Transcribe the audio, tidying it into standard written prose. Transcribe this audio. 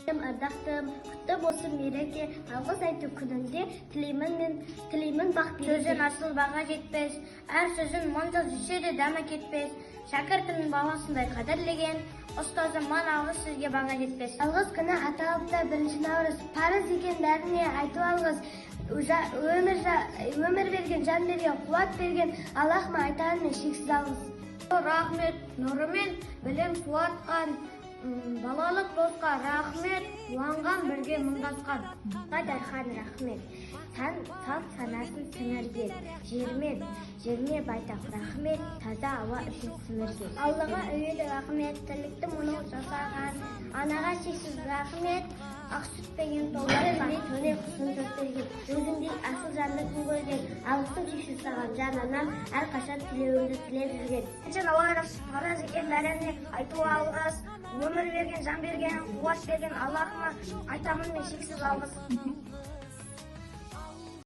Ардақтым, құтты болсын мереке, алғыс айту күнінде тілеймін бақ береке. Сөзін асыл баға жетпес, әр сөзін мың жыл жүрсе де дәмі кетпес. Шәкіртімнің баласындай қадірлеген, ұстазым мың алғыс сөзге баға жетпес. Алғыс күні аталыпта 1 наурыз, парыз екен бәріне айту алғыс. Өмір берген, жан берген, қуат берген, Аллахыма айтарым мен шексіз алғыс. Рахмет, нұрымен білім қуатқан, балалық досқа рахмет, уанған бірге мұңдасқан. Дархан рахмет, салт санасын сіңірген, жерме байтақ рахмет, таза ауа үшін сіңірген. Аллаға әуелі рахмет, тірлікті мұны жасаған, анаға шексіз рахмет, ақ сүтпеген толғатқан. Төне құсын төстерген, өзіңдей асыл жанды күн көрген, алғысым шексіз саған жан анам, әрқашан тілеуімді тілеп жүрген. Сен алғыс, парыз екен бәріне айту алғыс, өмір берген, жан берген, қуат берген Аллахыма айтамын мен шексіз алғыс.